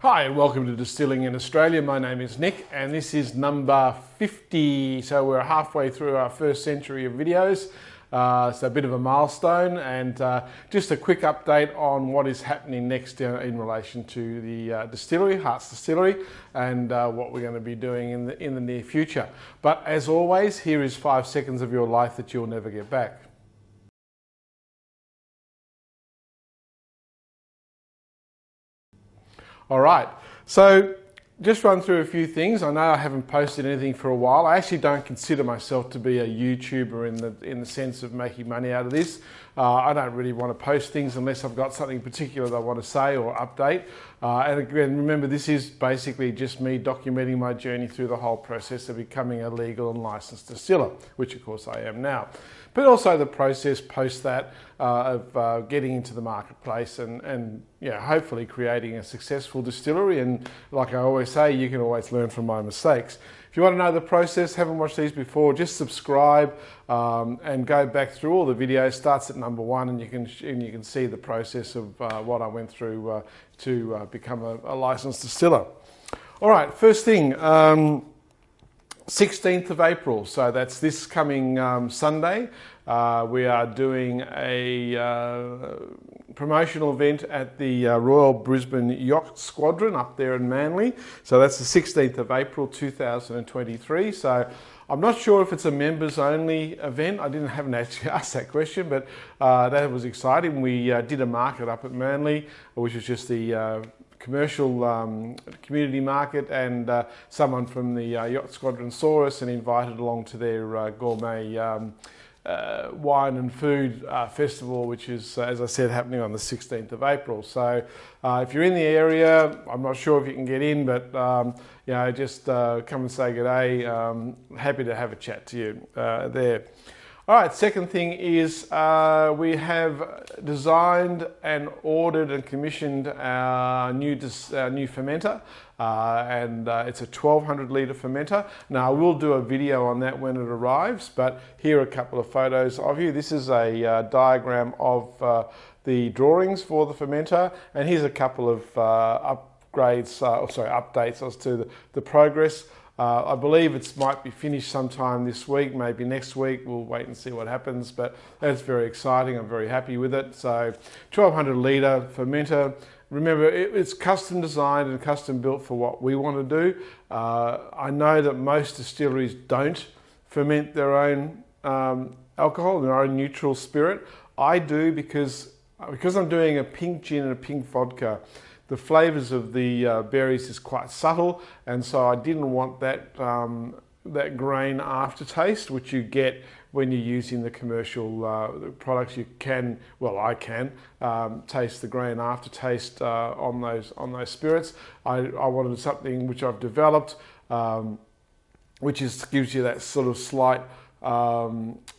Hi and welcome to Distilling in Australia. My name is Nick and this is number 50. So we're halfway through our first century of videos. So a bit of a milestone and just a quick update on what is happening next in relation to the distillery, Hearts Distillery, and what we're going to be doing in the near future. But as always, here is 5 seconds of your life that you'll never get back. All right, so just run through a few things. I know I haven't posted anything for a while. I actually don't consider myself to be a YouTuber in the sense of making money out of this. I don't really want to post things unless I've got something particular that I want to say or update. And again, remember, this is basically just me documenting my journey through the whole process of becoming a legal and licensed distiller, which of course I am now. But also the process post that of getting into the marketplace and hopefully creating a successful distillery. And like I always say, you can always learn from my mistakes. If you want to know the process, haven't watched these before, just subscribe and go back through all the videos. Starts at number 1 and you can see the process of what I went through to become a licensed distiller. All right, first thing. 16th of April, so that's this coming Sunday. We are doing a promotional event at the Royal Brisbane Yacht Squadron up there in Manly. So that's the 16th of April 2023. So I'm not sure if it's a members only event. I haven't actually asked that question, but that was exciting. We did a market up at Manly, which was just the commercial community market, and someone from the Yacht Squadron saw us and invited along to their gourmet wine and food festival, which is, as I said, happening on the 16th of April. So if you're in the area, I'm not sure if you can get in, but just come and say good day. Happy to have a chat to you there. All right, second thing is we have designed and ordered and commissioned our new fermenter, and it's a 1200 litre fermenter. Now I will do a video on that when it arrives, but here are a couple of photos of you. This is a diagram of the drawings for the fermenter, and here's a couple of updates as to the progress. I believe it might be finished sometime this week, maybe next week. We'll wait and see what happens, but that's very exciting. I'm very happy with it. So 1200 litre fermenter. Remember, it's custom designed and custom built for what we want to do. I know that most distilleries don't ferment their own alcohol, their own neutral spirit. I do because I'm doing a pink gin and a pink vodka. The flavours of the berries is quite subtle, and so I didn't want that grain aftertaste, which you get when you're using the commercial products. You can, well, I can taste the grain aftertaste on those spirits. I wanted something which I've developed, which gives you that sort of slight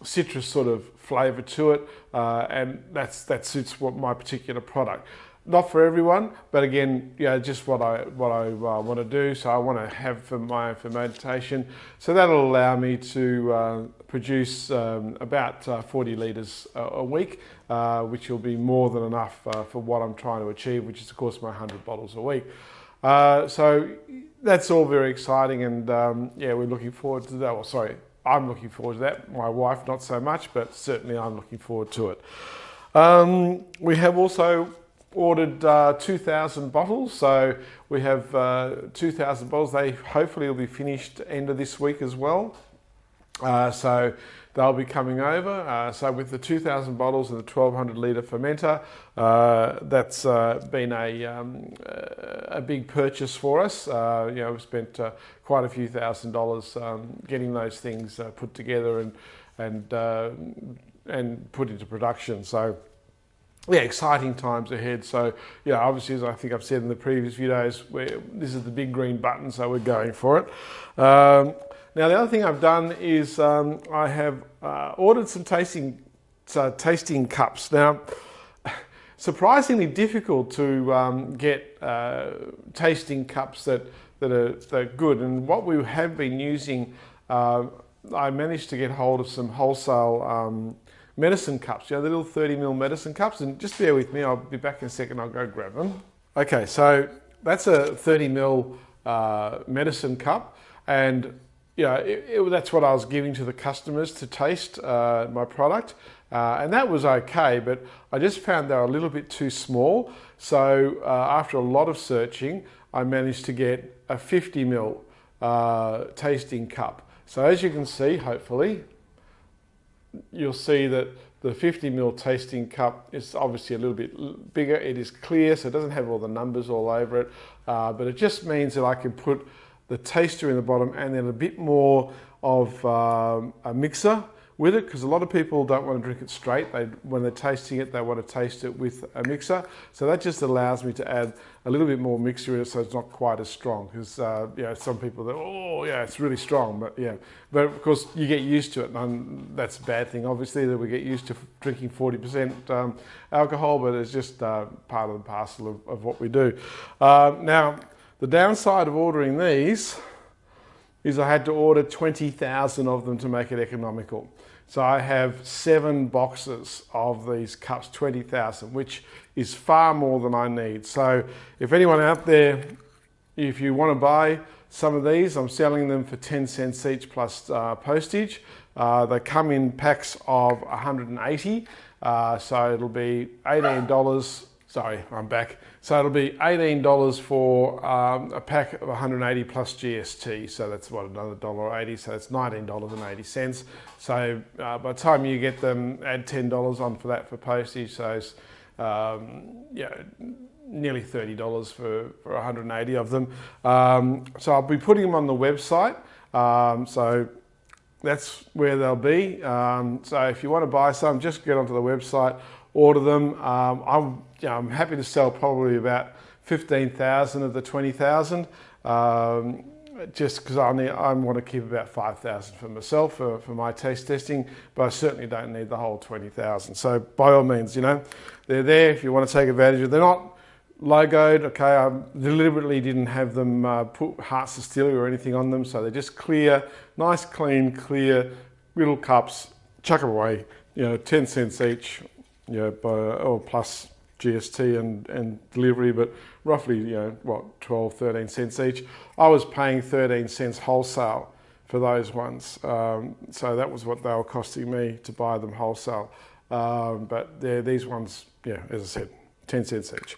citrus sort of flavour to it, and that suits my particular product. Not for everyone, but again, just what I want to do. So I want to have for my own fermentation. So that'll allow me to produce about 40 litres a week, which will be more than enough for what I'm trying to achieve, which is of course my 100 bottles a week. So that's all very exciting, and we're looking forward to that. Well, sorry, I'm looking forward to that. My wife, not so much, but certainly I'm looking forward to it. We have also ordered 2,000 bottles, so we have 2,000 bottles. They hopefully will be finished end of this week as well, so they'll be coming over. So with the 2,000 bottles and the 1,200 litre fermenter, that's been a big purchase for us. We've spent quite a few $1,000s getting those things put together and put into production. So exciting times ahead. So obviously, as I think I've said in the previous videos, this is the big green button, so we're going for it. Now the other thing I've done is I have ordered some tasting cups. Now, surprisingly difficult to get tasting cups that are good, and what we have been using, I managed to get hold of some wholesale medicine cups, the little 30 ml medicine cups, and just bear with me, I'll be back in a second, I'll go grab them. Okay, so that's a 30 ml medicine cup, and that's what I was giving to the customers to taste my product, and that was okay, but I just found they were a little bit too small. So after a lot of searching, I managed to get a 50 ml tasting cup. So as you can see, hopefully, you'll see that the 50 ml tasting cup is obviously a little bit bigger. It is clear, so it doesn't have all the numbers all over it, but it just means that I can put the taster in the bottom and then a bit more of a mixer with it, because a lot of people don't want to drink it straight. When they're tasting it, they want to taste it with a mixer. So that just allows me to add a little bit more mixer in it, so it's not quite as strong. Because some people that, oh yeah, it's really strong, but of course you get used to it, and that's a bad thing, obviously, that we get used to drinking 40% alcohol, but it's just part of the parcel of what we do. Now, the downside of ordering these is I had to order 20,000 of them to make it economical. So I have 7 boxes of these cups, 20,000, which is far more than I need. So if anyone out there, if you want to buy some of these, I'm selling them for 10 cents each plus postage. They come in packs of 180, so it'll be $18. Sorry, I'm back. So it'll be $18 for a pack of 180 plus GST. So that's what, another $1.80. So it's $19.80. So by the time you get them, add $10 on for that for postage. So it's nearly $30 for 180 of them. So I'll be putting them on the website. So that's where they'll be. So if you want to buy some, just get onto the website, order them. I'm happy to sell probably about 15,000 of the 20,000, just because I want to keep about 5,000 for myself for my taste testing, but I certainly don't need the whole 20,000. So by all means, they're there if you want to take advantage of it. They're not logoed, okay? I deliberately didn't have them put Hearts Distillery or anything on them, so they're just clear, nice, clean, clear little cups. Chuck them away, 10 cents each, plus GST and delivery, but roughly, 12, 13 cents each. I was paying 13 cents wholesale for those ones. So that was what they were costing me to buy them wholesale. But these ones, as I said, 10 cents each.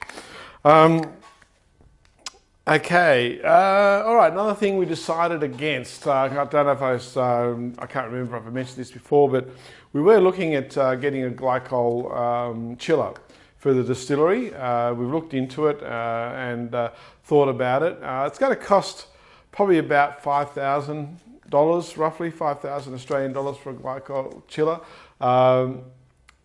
Okay, all right, another thing we decided against, I don't know if I can't remember if I mentioned this before, but we were looking at getting a glycol chiller for the distillery. We've looked into it and thought about it. It's going to cost probably about $5,000, roughly 5,000 Australian dollars for a glycol chiller.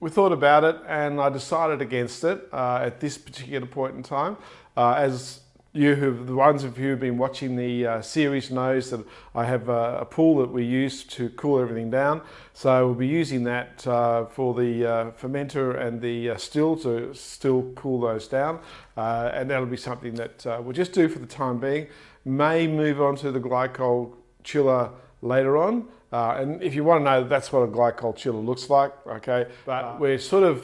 We thought about it and I decided against it at this particular point in time. As the ones of you who've been watching the series knows that I have a pool that we use to cool everything down. So we'll be using that for the fermenter and the still to still cool those down. And that'll be something that we'll just do for the time being. May move on to the glycol chiller later on. And if you want to know, that's what a glycol chiller looks like, okay? But we're sort of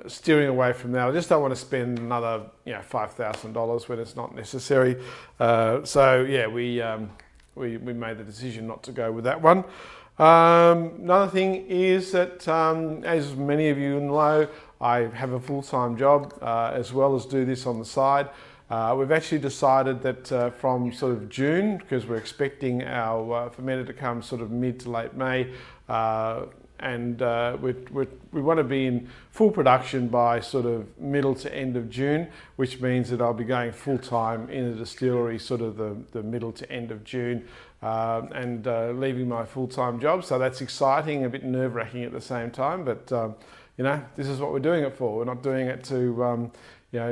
steering away from that. I just don't want to spend another, $5,000 when it's not necessary. So yeah, we made the decision not to go with that one. Another thing is that, as many of you know, I have a full-time job as well as do this on the side. We've actually decided that from sort of June, because we're expecting our fermenter to come sort of mid to late May, and we want to be in full production by sort of middle to end of June, which means that I'll be going full time in the distillery sort of the middle to end of June, and leaving my full-time job. So that's exciting, a bit nerve-wracking at the same time, but this is what we're doing it for. We're not doing it to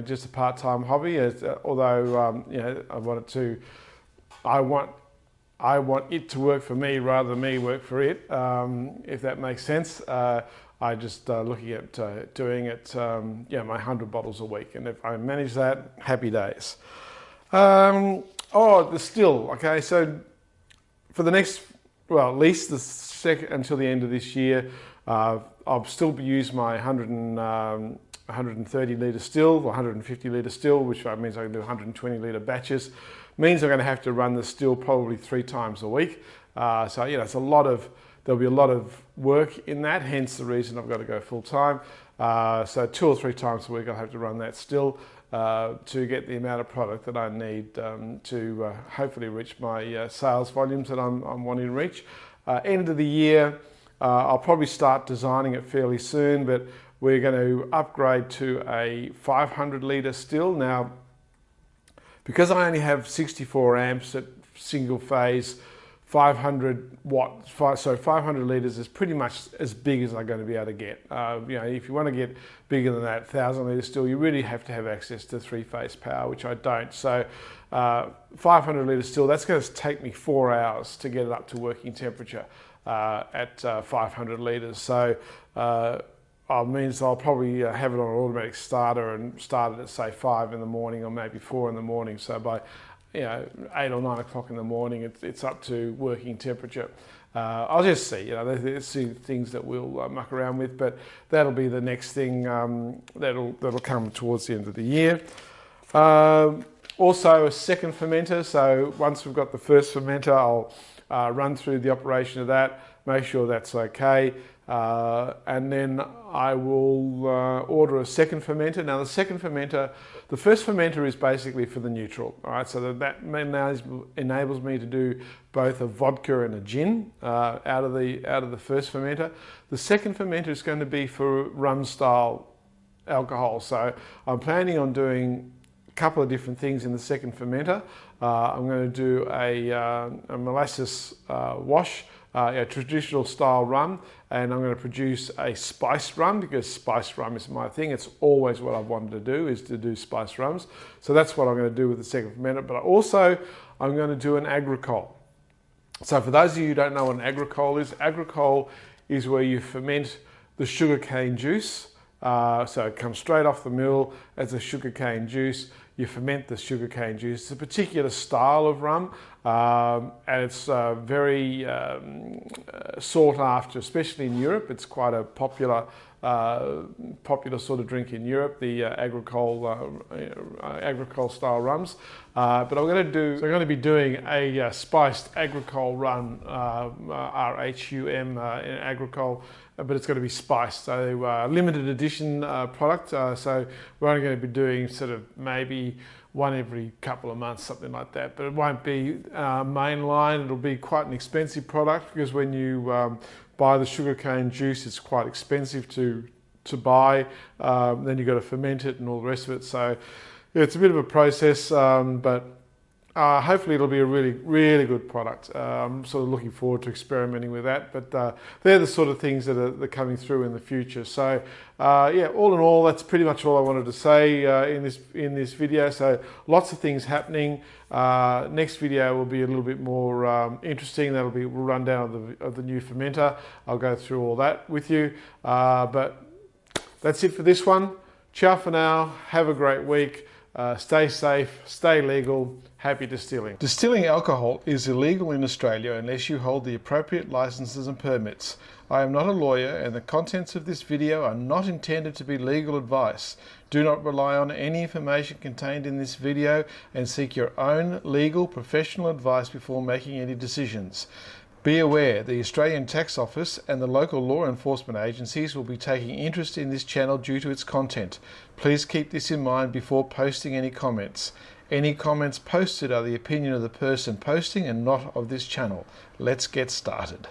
just a part-time hobby, although I want it to work for me rather than me work for it, if that makes sense. I just looking at doing it, my 100 bottles a week, and if I manage that, happy days. The still, okay, so for the next, at least the second until the end of this year, I'll still use my 100 130 litre still, 150 litre still, which means I can do 120 litre batches. Means I'm going to have to run the still probably 3 times a week. So it's there'll be a lot of work in that, hence the reason I've got to go full time. So 2 or 3 times a week I'll have to run that still to get the amount of product that I need to hopefully reach my sales volumes that I'm wanting to reach. End of the year, I'll probably start designing it fairly soon, but we're going to upgrade to a 500 litre still. Now, because I only have 64 amps at single phase, 500 litres is pretty much as big as I'm going to be able to get. If you want to get bigger than that, 1,000 litres still, you really have to have access to 3-phase power, which I don't. So 500 litres still, that's going to take me 4 hours to get it up to working temperature at 500 litres. So means I'll probably have it on an automatic starter and start it at say 5 in the morning or maybe 4 in the morning. So by 8 or 9 o'clock in the morning, it's up to working temperature. I'll just see, there's things that we'll muck around with, but that'll be the next thing that'll come towards the end of the year. Also a second fermenter. So once we've got the first fermenter, I'll run through the operation of that, make sure that's okay. And then I will order a second fermenter. Now the second fermenter, the first fermenter is basically for the neutral, all right? So that enables me to do both a vodka and a gin out of the first fermenter. The second fermenter is going to be for rum style alcohol. So I'm planning on doing a couple of different things in the second fermenter. I'm going to do a molasses wash, a traditional style rum, and I'm going to produce a spiced rum because spiced rum is my thing. It's always what I've wanted to do, is to do spiced rums. So that's what I'm going to do with the second fermenter. But also I'm going to do an agricole. So for those of you who don't know what an agricole is where you ferment the sugarcane juice. So it comes straight off the mill as a sugarcane juice. You ferment the sugarcane juice. It's a particular style of rum, and it's very sought after, especially in Europe. It's quite a popular sort of drink in Europe, the agricole style rums. But I'm going to be doing a spiced agricole rum, RHUM agricole. But it's going to be spiced, so limited edition product. So we're only going to be doing sort of maybe one every couple of months, something like that. But it won't be mainline. It'll be quite an expensive product because when you buy the sugarcane juice, it's quite expensive to buy. Then you've got to ferment it and all the rest of it. So yeah, it's a bit of a process, but hopefully it'll be a really, really good product. I'm sort of looking forward to experimenting with that, but they're the sort of things that are coming through in the future. So yeah, all in all, that's pretty much all I wanted to say in this video. So lots of things happening. Next video will be a little bit more interesting. That'll be a rundown of the new fermenter. I'll go through all that with you. But that's it for this one. Ciao for now. Have a great week. Stay safe, stay legal, happy distilling. Distilling alcohol is illegal in Australia unless you hold the appropriate licenses and permits. I am not a lawyer and the contents of this video are not intended to be legal advice. Do not rely on any information contained in this video and seek your own legal professional advice before making any decisions. Be aware, the Australian Tax Office and the local law enforcement agencies will be taking interest in this channel due to its content. Please keep this in mind before posting any comments. Any comments posted are the opinion of the person posting and not of this channel. Let's get started.